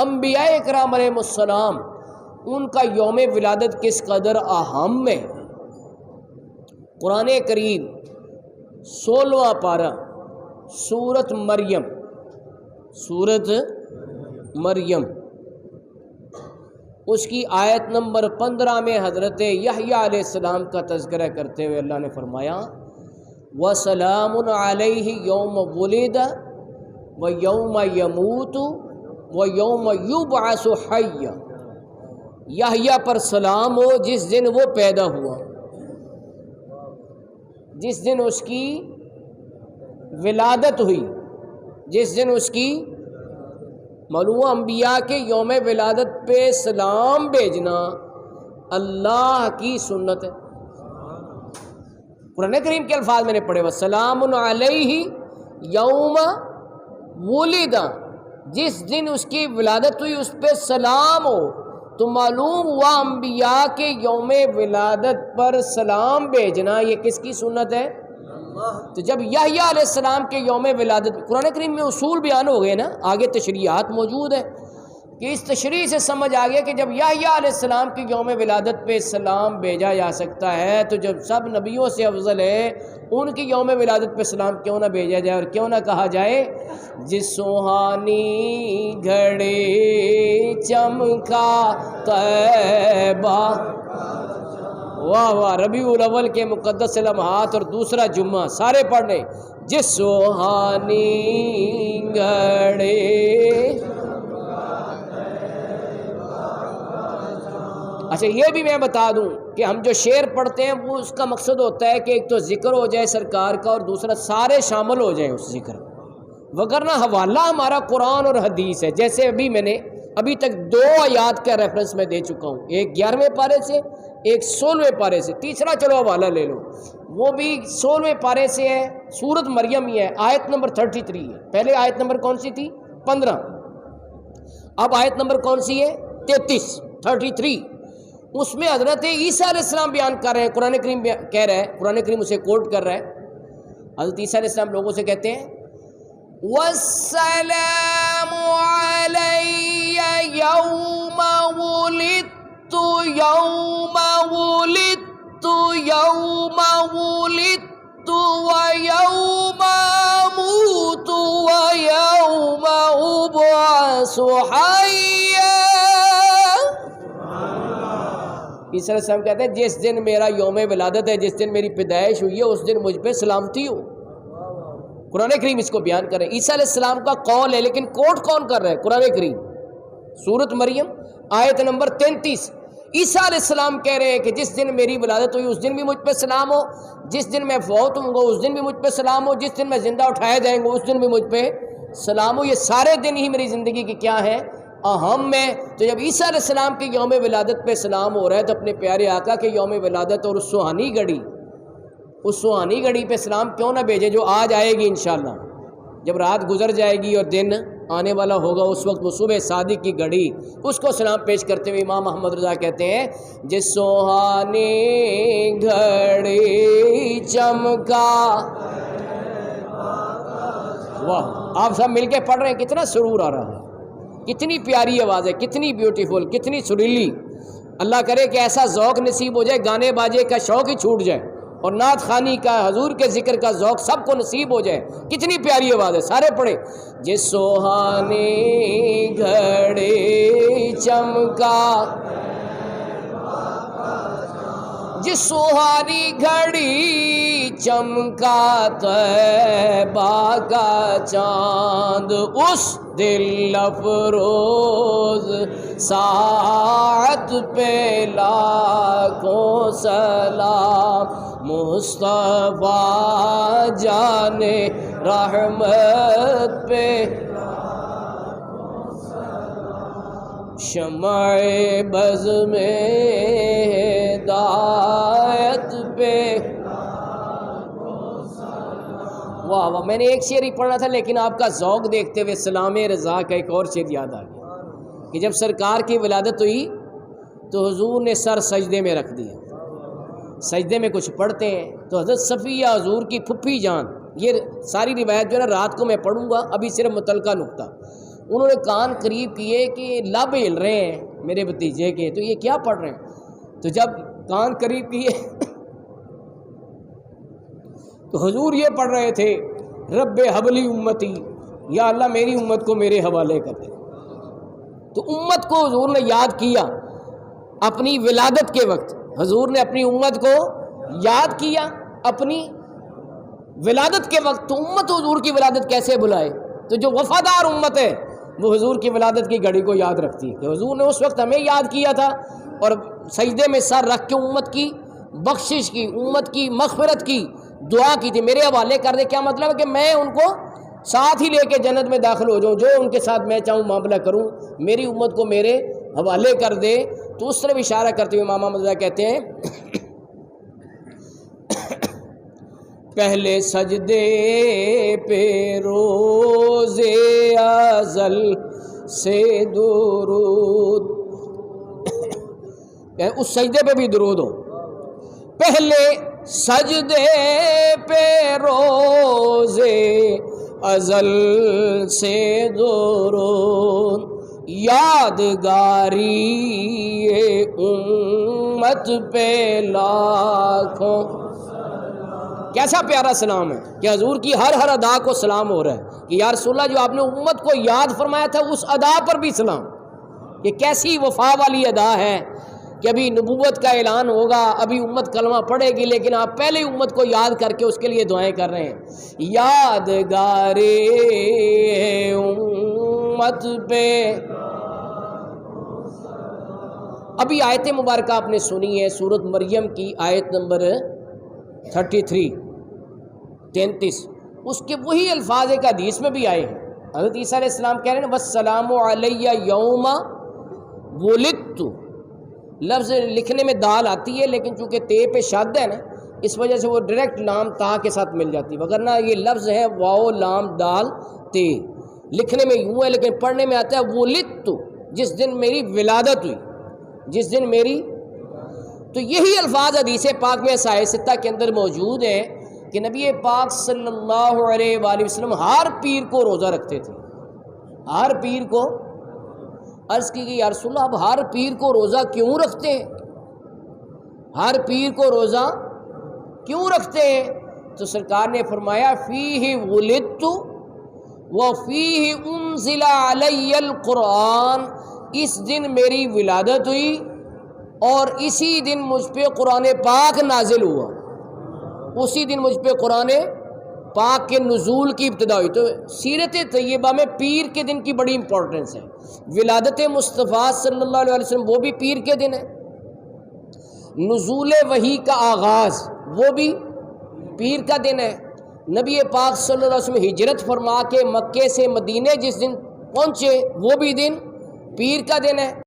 انبیاء اکرام علیہ السلام ان کا یوم ولادت کس قدر اہم ہے۔ قرآن کریم 16واں پارہ سورۃ مریم اس کی آیت نمبر 15 میں حضرت یحییٰ علیہ السلام کا تذکرہ کرتے ہوئے اللہ نے فرمایا وَسَلَامٌ عَلَيْهِ يَوْمَ وُلِدَ وَيَوْمَ يَمُوتُ وَيَوْمَ يُبْعَثُ حَيًّا، یحییٰ پر سلام ہو جس دن وہ پیدا ہوا، جس دن اس کی ولادت ہوئی، جس دن اس کی معلوم انبیاء کے یوم ولادت پہ سلام بھیجنا اللہ کی سنت ہے۔ قرآن کریم کے الفاظ میں نے پڑھے وَسَلَامٌ عَلَيْهِ یوم وُلِدَ، جس دن اس کی ولادت ہوئی اس پہ سلام ہو، تو معلوم ہوا انبیاء کے یوم ولادت پر سلام بھیجنا یہ کس کی سنت ہے؟ تو جب یحییٰ علیہ السلام کے یوم ولادت، قرآن کریم میں اصول بیان ہو گئے نا، آگے تشریحات موجود ہیں کہ اس تشریح سے سمجھ آ گیا کہ جب یحییٰ علیہ السلام کی یوم ولادت پہ سلام بھیجا جا سکتا ہے تو جب سب نبیوں سے افضل ہے ان کی یوم ولادت پہ سلام کیوں نہ بھیجا جائے اور کیوں نہ کہا جائے جس سوہانی گھڑی چمکا طیبہ۔ واہ واہ، ربیع الاول کے مقدس لمحات اور دوسرا جمعہ سارے پڑھ لیں، جس سوہانی گھڑی۔ اچھا یہ بھی میں بتا دوں کہ ہم جو شعر پڑھتے ہیں وہ اس کا مقصد ہوتا ہے کہ ایک تو ذکر ہو جائے سرکار کا اور دوسرا سارے شامل ہو جائیں اس ذکر، وگرنہ حوالہ ہمارا قرآن اور حدیث ہے۔ جیسے ابھی تک 2 آیات کا ریفرنس میں دے چکا ہوں، ایک 11ویں پارے سے، ایک 16ویں پارے سے، تیسرا چلو حوالہ لے لو، وہ بھی 16ویں پارے سے ہے، سورۃ مریم ہی ہے، آیت نمبر 33 ہے۔ پہلے آیت نمبر کون سی تھی؟ 15، اب آیت نمبر کون سی ہے؟ 33۔ اس میں حضرت عیسیٰ علیہ السلام بیان کر رہے ہیں، قرآن کریم کہہ رہا ہے، قرآن کریم اسے کوٹ کر رہا ہے۔ حضرت عیسیٰ علیہ السلام لوگوں سے کہتے ہیں وَالسَّلَامُ عَلَيَّ يَوْمَ وُلِدتُّ يَوْمَ وُلِدتُّ يَوْمَ وُلِدتُّ وَيَوْمَ أَمُوتُ وَيَوْمَ أُبْعَثُ حَيًّا۔ عیسیٰ علیہ السلام کہتے ہیں جس دن میرا یوم ولادت ہے، جس دن میری پیدائش ہوئی ہے، اس دن مجھ پہ سلامتی ہو۔ قرآن کریم اس کو بیان کر رہے ہیں، عیسیٰ علیہ السلام کا قول ہے لیکن کوٹ کون کر رہا ہے؟ قرآن کریم، سورۃ مریم آیت نمبر 33۔ عیسیٰ علیہ السلام کہہ رہے ہیں کہ جس دن میری ولادت ہوئی اس دن بھی مجھ پہ سلام ہو، جس دن میں فوت ہوں گا اس دن بھی مجھ پہ سلام ہو، جس دن میں زندہ اٹھایا جائیں گا اس دن بھی مجھ پہ سلام ہو۔ یہ سارے دن ہی میری زندگی کے کیا ہیں؟ اہم ہے۔ تو جب عیسیٰ علیہ السلام کے یوم ولادت پہ سلام ہو رہا ہے تو اپنے پیارے آقا کے یوم ولادت اور اس سوہانی گھڑی پہ سلام کیوں نہ بھیجے جو آج آئے گی انشاءاللہ، جب رات گزر جائے گی اور دن آنے والا ہوگا، اس وقت وہ صبح صادق کی گھڑی، اس کو سلام پیش کرتے ہوئے امام محمد رضا کہتے ہیں جس سوہانی گھڑی چمکا۔ واہ، آپ سب مل کے پڑھ رہے ہیں، کتنا سرور آ رہا ہے، کتنی پیاری آواز ہے، کتنی بیوٹیفل، کتنی سریلی۔ اللہ کرے کہ ایسا ذوق نصیب ہو جائے، گانے باجے کا شوق ہی چھوٹ جائے اور نعت خوانی کا، حضور کے ذکر کا ذوق سب کو نصیب ہو جائے۔ کتنی پیاری آواز ہے، سارے پڑھیں جس سوہانی گھڑی چمکا، جس سوہانی گھڑی چمکا طیبہ کا چاند، اس دل افروز ساعت پہ لاکھوں سلام، مصطفیٰ جانے رحمت پہ شمع بز میں ہدایت پہ۔ واہ واہ، میں نے ایک شعر ہی پڑھا تھا لیکن آپ کا ذوق دیکھتے ہوئے سلام رضا کا ایک اور شعر یاد آ گیا کہ جب سرکار کی ولادت ہوئی تو حضور نے سر سجدے میں رکھ دیا، سجدے میں کچھ پڑھتے ہیں تو حضرت صفیہ حضور کی پھپھی جان، یہ ساری روایت جو ہے نا رات کو میں پڑھوں گا، ابھی صرف متعلقہ نقطہ، انہوں نے کان قریب کیے کہ لب ہل رہے ہیں میرے بھتیجے کے، تو یہ کیا پڑھ رہے ہیں؟ تو جب کان قریب کیے تو حضور یہ پڑھ رہے تھے رب حبلی امتی، یا اللہ میری امت کو میرے حوالے کر دے۔ تو امت کو حضور نے یاد کیا اپنی ولادت کے وقت، حضور نے اپنی امت کو یاد کیا اپنی ولادت کے وقت، تو امت حضور کی ولادت کیسے بلائے؟ تو جو وفادار امت ہے وہ حضور کی ولادت کی گھڑی کو یاد رکھتی ہے کہ حضور نے اس وقت ہمیں یاد کیا تھا، اور سجدے میں سر رکھ کے امت کی بخشش کی، امت کی مغفرت کی دعا کی تھی، میرے حوالے کر دے۔ کیا مطلب ہے کہ میں ان کو ساتھ ہی لے کے جنت میں داخل ہو جاؤں، جو ان کے ساتھ میں چاہوں معاملہ کروں، میری امت کو میرے حوالے کر دے۔ تو اس طرف اشارہ کرتے ہوئے امام احمد رضا کہتے ہیں پہلے سجدے پہ روز ازل سے درود، اس سجدے پہ بھی درود ہو، پہلے سجدے پہ روز ازل سے درود، یادگاری امت پہ لاکھوں۔ کیسا پیارا سلام ہے کہ حضور کی ہر ادا کو سلام ہو رہا ہے کہ یا رسول اللہ جو آپ نے امت کو یاد فرمایا تھا اس ادا پر بھی سلام۔ یہ کیسی وفا والی ادا ہے کہ ابھی نبوت کا اعلان ہوگا، ابھی امت کلمہ پڑھے گی، لیکن آپ پہلے امت کو یاد کر کے اس کے لیے دعائیں کر رہے ہیں۔ یادگار امت پہ، ابھی آیت مبارکہ آپ نے سنی ہے سورۃ مریم کی آیت نمبر 33 اس کے وہی الفاظ ایک حدیث میں بھی آئے ہیں۔ حضرت عیسیٰ علیہ السلام کہہ رہے ہیں والسلام علیہ یوم ولدت، لفظ لکھنے میں دال آتی ہے لیکن چونکہ تے پہ شد ہے نا، اس وجہ سے وہ ڈائریکٹ لام تا کے ساتھ مل جاتی ہے، وگرنہ یہ لفظ ہے واو لام دال تے، لکھنے میں یوں ہے لیکن پڑھنے میں آتا ہے ولدت، جس دن میری ولادت ہوئی، جس دن میری۔ تو یہی الفاظ حدیث پاک میں صحیح ستہ کے اندر موجود ہیں کہ نبی پاک صلی اللہ علیہ وآلہ وسلم ہر پیر کو روزہ رکھتے تھے، ہر پیر کو۔ عرض کی کہ یا رسول اللہ اب ہر پیر کو روزہ کیوں رکھتے ہیں؟ ہر پیر کو روزہ کیوں رکھتے ہیں؟ تو سرکار نے فرمایا فیہ ولدت وفیہ انزل علی القرآن، اس دن میری ولادت ہوئی اور اسی دن مجھ پہ قرآن پاک نازل ہوا، اسی دن مجھ پہ قرآن پاک کے نزول کی ابتدا ہوئی۔ تو سیرت طیبہ میں پیر کے دن کی بڑی امپورٹنس ہے۔ ولادت مصطفیٰ صلی اللہ علیہ وسلم وہ بھی پیر کے دن ہے، نزول وحی کا آغاز وہ بھی پیر کا دن ہے، نبی پاک صلی اللہ علیہ وسلم ہجرت فرما کے مکے سے مدینے جس دن پہنچے وہ بھی دن پیر کا دن ہے۔